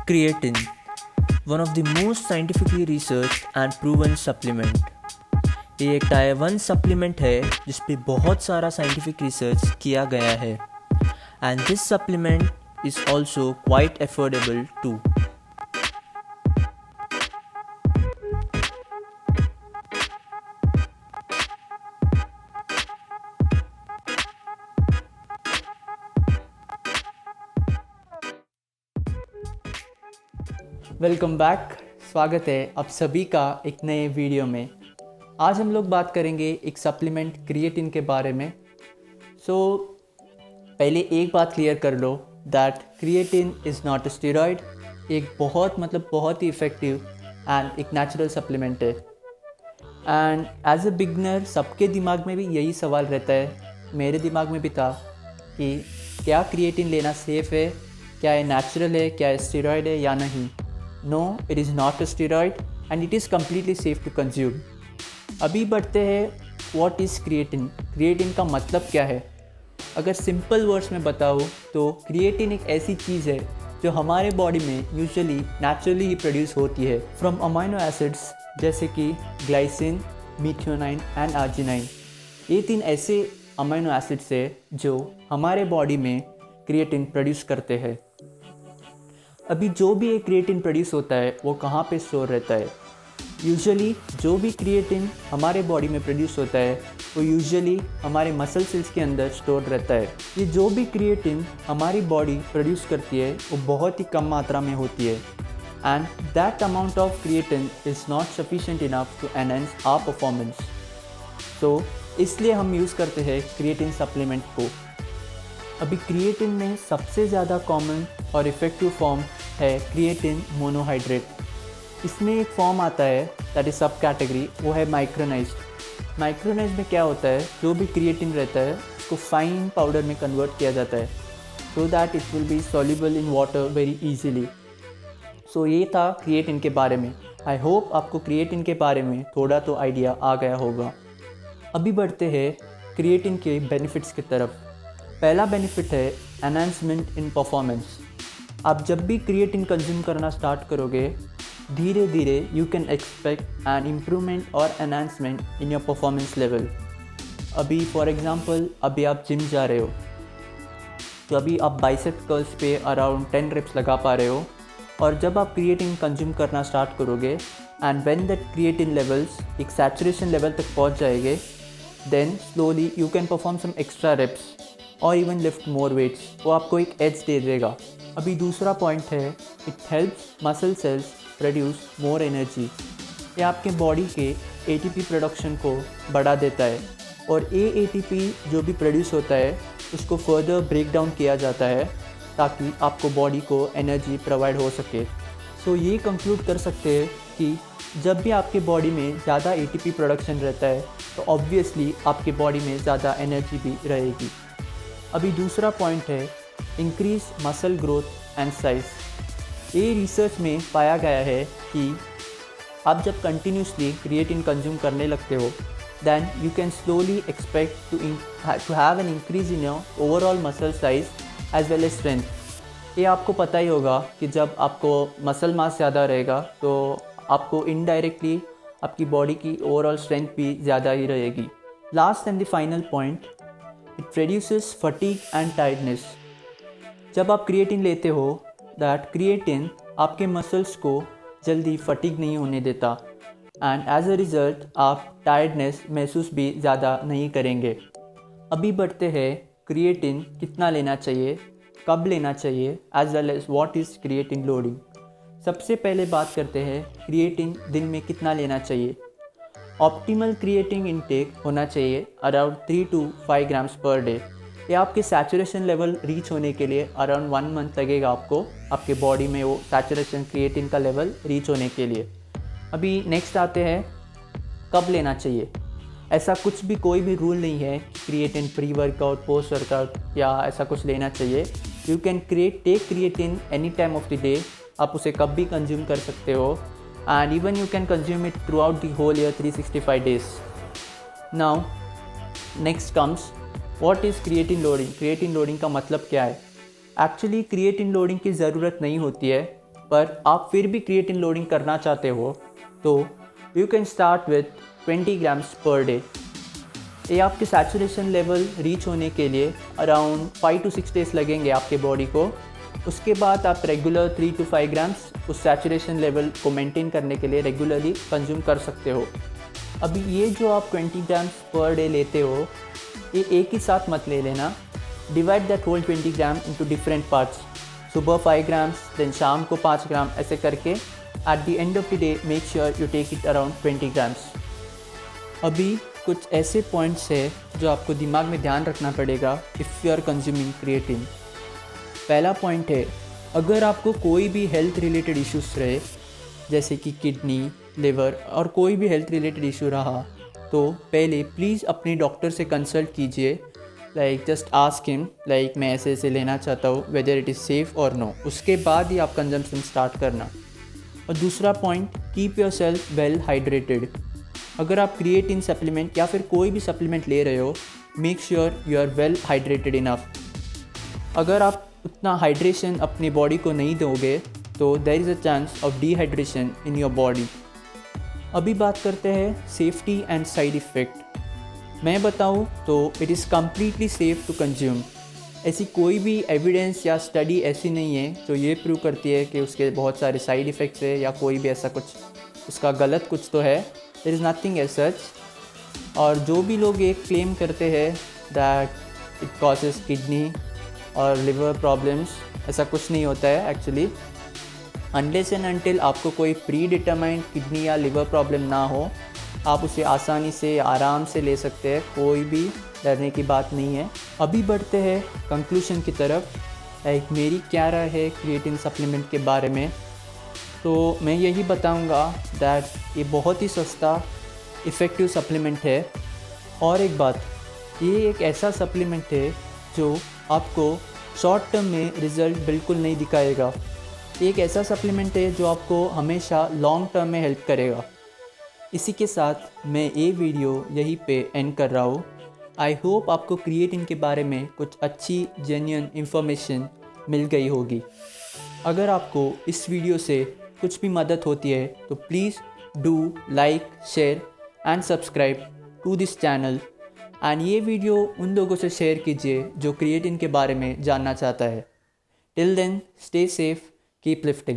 Creatine, one of the most scientifically researched and proven supplement. ये एक tyre 1 supplement है जिस पे बहुत सारा साइंटिफिक रिसर्च किया गया है and this supplement is also quite affordable too. Welcome back. स्वागत है आप सभी का एक नए वीडियो में. आज हम लोग बात करेंगे एक सप्लीमेंट क्रिएटिन के बारे में. पहले एक बात क्लियर कर लो that creatine is not a steroid. एक बहुत ही इफ़ेक्टिव एंड एक नेचुरल सप्लीमेंट है. एंड एज अ बिगनर सबके दिमाग में भी यही सवाल रहता है, मेरे दिमाग में भी था कि क्या क्रिएटिन लेना सेफ़ है, क्या ये नेचुरल है, क्या ये स्टेरॉयड है या नहीं. No, it is not a steroid and it is completely safe to consume. अभी बढ़ते हैं what is creatine. क्रिएटिन का मतलब क्या है. अगर सिंपल वर्ड्स में बताओ तो क्रिएटिन एक ऐसी चीज़ है जो हमारे बॉडी में यूजुअली नेचुरली ही प्रोड्यूस होती है फ्रॉम अमाइनो एसिड्स जैसे कि ग्लाइसिन, मीथियोनाइन एंड आर्जिनाइन. ये 3 ऐसे अमाइनो एसिड्स है जो हमारे बॉडी में क्रिएटिन प्रोड्यूस करते हैं. अभी जो भी एक क्रिएटिन प्रोड्यूस होता है वो कहाँ पे स्टोर रहता है. यूजुअली जो भी क्रिएटिन हमारे बॉडी में प्रोड्यूस होता है वो यूजुअली हमारे मसल सेल्स के अंदर स्टोर रहता है. ये जो भी क्रिएटिन हमारी बॉडी प्रोड्यूस करती है वो बहुत ही कम मात्रा में होती है and that amount of creatine is not sufficient enough to enhance our performance. तो इसलिए हम यूज़ करते हैं क्रिएटिन सप्लीमेंट को. अभी क्रिएटिन में सबसे ज़्यादा कॉमन और इफ़ेक्टिव फॉर्म है क्रिएटिन मोनोहाइड्रेट. इसमें एक फॉर्म आता है दैट इज सब कैटेगरी, वो है माइक्रोनाइज्ड. माइक्रोनाइज्ड में क्या होता है, जो भी क्रिएटिन रहता है उसको फाइन पाउडर में कन्वर्ट किया जाता है so that it will be soluble in water very easily. So ये था क्रिएटिन के बारे में. आई होप आपको क्रिएटिन के बारे में थोड़ा तो आइडिया आ गया होगा. अभी बढ़ते हैं क्रिएटिन के बेनिफिट्स की तरफ. पहला बेनिफिट है एनहांसमेंट इन परफॉर्मेंस. आप जब भी क्रिएटिन कंज्यूम करना स्टार्ट करोगे धीरे धीरे you can expect an improvement और enhancement in your performance level. अभी फॉर एग्जांपल अभी आप जिम जा रहे हो तो अभी आप बाइसेप कर्ल्स पे अराउंड 10 रेप्स लगा पा रहे हो और जब आप क्रिएटिन कंज्यूम करना स्टार्ट करोगे and when that creatine levels एक सैचुरेशन लेवल तक पहुंच जाएंगे then slowly you can perform some extra reps और इवन लिफ्ट मोर वेट्स. वो आपको एक एज दे देगा. अभी दूसरा पॉइंट है it helps muscle cells produce more energy. ये आपके बॉडी के एटीपी प्रोडक्शन को बढ़ा देता है और ये एटीपी जो भी प्रोड्यूस होता है उसको फर्दर ब्रेक डाउन किया जाता है ताकि आपको बॉडी को एनर्जी प्रोवाइड हो सके. सो ये कंक्लूड कर सकते हैं कि जब भी आपके बॉडी में ज़्यादा एटीपी प्रोडक्शन रहता है तो ऑब्वियसली आपके बॉडी में ज़्यादा एनर्जी भी रहेगी. अभी दूसरा पॉइंट है increase muscle growth and size. ये रिसर्च में पाया गया है कि आप जब कंटिन्यूसली क्रिएटिन कंज्यूम करने लगते हो then you can slowly expect to have an increase in your overall muscle size as well as strength. ये आपको पता ही होगा कि जब आपको मसल मास ज़्यादा रहेगा तो आपको इनडायरेक्टली आपकी बॉडी की ओवरऑल स्ट्रेंथ भी ज़्यादा ही रहेगी. Last and the final point, it produces fatigue and tiredness. जब आप क्रिएटिन लेते हो दैट क्रिएटिन आपके मसल्स को जल्दी फटीग नहीं होने देता एंड एज अ रिज़ल्ट आप टायर्डनेस महसूस भी ज़्यादा नहीं करेंगे. अभी बढ़ते हैं क्रिएटिन कितना लेना चाहिए, कब लेना चाहिए, as well as what is creatine loading. सबसे पहले बात करते हैं क्रिएटिन दिन में कितना लेना चाहिए. ऑप्टिमल क्रिएटिन इनटेक होना चाहिए around 3 to 5 grams per day. ये आपके सैचुरेशन लेवल रीच होने के लिए अराउंड 1 मंथ लगेगा आपको आपके बॉडी में वो सैचुरेशन क्रिएटिन का लेवल रीच होने के लिए. अभी नेक्स्ट आते हैं कब लेना चाहिए. ऐसा कुछ भी कोई भी रूल नहीं है creatine pre workout post workout या ऐसा कुछ लेना चाहिए. You can take creatine any time of the day. आप उसे कब भी कंज्यूम कर सकते हो and even you can consume it throughout the whole year 365 days. Now next comes what is creatine loading. creatine loading का मतलब क्या है. एक्चुअली क्रिएटिन लोडिंग की ज़रूरत नहीं होती है पर आप फिर भी क्रिएटिन लोडिंग करना चाहते हो तो you can start with 20 grams per day. ये आपके सैचुरेशन लेवल रीच होने के लिए अराउंड 5 to 6 डेज लगेंगे आपके बॉडी को। उसके बाद आप रेगुलर 3 to 5 ग्राम्स उस सैचुरेशन लेवल को मेंटेन करने के लिए रेगुलरली कंज्यूम कर सकते हो। अभी ये जो आप 20 ग्राम्स पर डे लेते हो ये एक ही साथ मत ले लेना, divide that whole 20 gram into different parts. सुबह 5 ग्राम्स, देन शाम को 5 ग्राम, ऐसे करके at the end of the day make sure you take it around 20 grams. अभी कुछ ऐसे पॉइंट्स है जो आपको दिमाग में ध्यान रखना पड़ेगा if you are consuming creatine. पहला पॉइंट है, अगर आपको कोई भी हेल्थ रिलेटेड इश्यूज़ रहे जैसे कि किडनी, लिवर और कोई भी हेल्थ रिलेटेड इशू रहा तो पहले प्लीज़ अपने डॉक्टर से कंसल्ट कीजिए। Like just ask him like मैं ऐसे ऐसे लेना चाहता हूँ, वेदर इट इज़ सेफ़ और नो। उसके बाद ही आप कंजम्पशन स्टार्ट करना। और दूसरा point, keep your self well hydrated. अगर आप क्रिएटिन सप्लीमेंट या फिर कोई भी सप्लीमेंट ले रहे हो, make sure you are well hydrated enough. अगर आप उतना हाइड्रेशन अपनी बॉडी को नहीं दोगे तो there is a chance of dehydration in your body. अभी बात करते हैं सेफ्टी एंड साइड इफ़ेक्ट। मैं बताऊं तो it is completely safe to consume. ऐसी कोई भी एविडेंस या स्टडी ऐसी नहीं है जो ये प्रूव करती है कि उसके बहुत सारे साइड इफ़ेक्ट्स है या कोई भी ऐसा कुछ उसका गलत कुछ तो है। There is nothing as such. और जो भी लोग ये क्लेम करते हैं दैट इट कॉजेज़ किडनी और लिवर प्रॉब्लम्स, ऐसा कुछ नहीं होता है एक्चुअली। अनलेस एंड अनटिल आपको कोई प्री डिटरमाइंड किडनी या लिवर प्रॉब्लम ना हो, आप उसे आसानी से आराम से ले सकते हैं, कोई भी डरने की बात नहीं है। अभी बढ़ते हैं कंक्लूशन की तरफ। लाइक मेरी क्या राय है क्रिएटिन सप्लीमेंट के बारे में, तो मैं यही बताऊंगा दैट ये बहुत ही सस्ता इफ़ेक्टिव सप्लीमेंट है। और एक बात, ये एक ऐसा सप्लीमेंट है जो आपको शॉर्ट टर्म में रिज़ल्ट बिल्कुल नहीं दिखाएगा। एक ऐसा सप्लीमेंट है जो आपको हमेशा लॉन्ग टर्म में हेल्प करेगा। इसी के साथ मैं ये वीडियो यहीं पे एंड कर रहा हूँ। आई होप आपको क्रिएटिन के बारे में कुछ अच्छी जेन्युइन इन्फॉर्मेशन मिल गई होगी। अगर आपको इस वीडियो से कुछ भी मदद होती है तो please do like, share and subscribe to this channel. And ये वीडियो उन लोगों से शेयर कीजिए जो क्रिएटिन के बारे में जानना चाहता है। Till then, stay safe, keep lifting.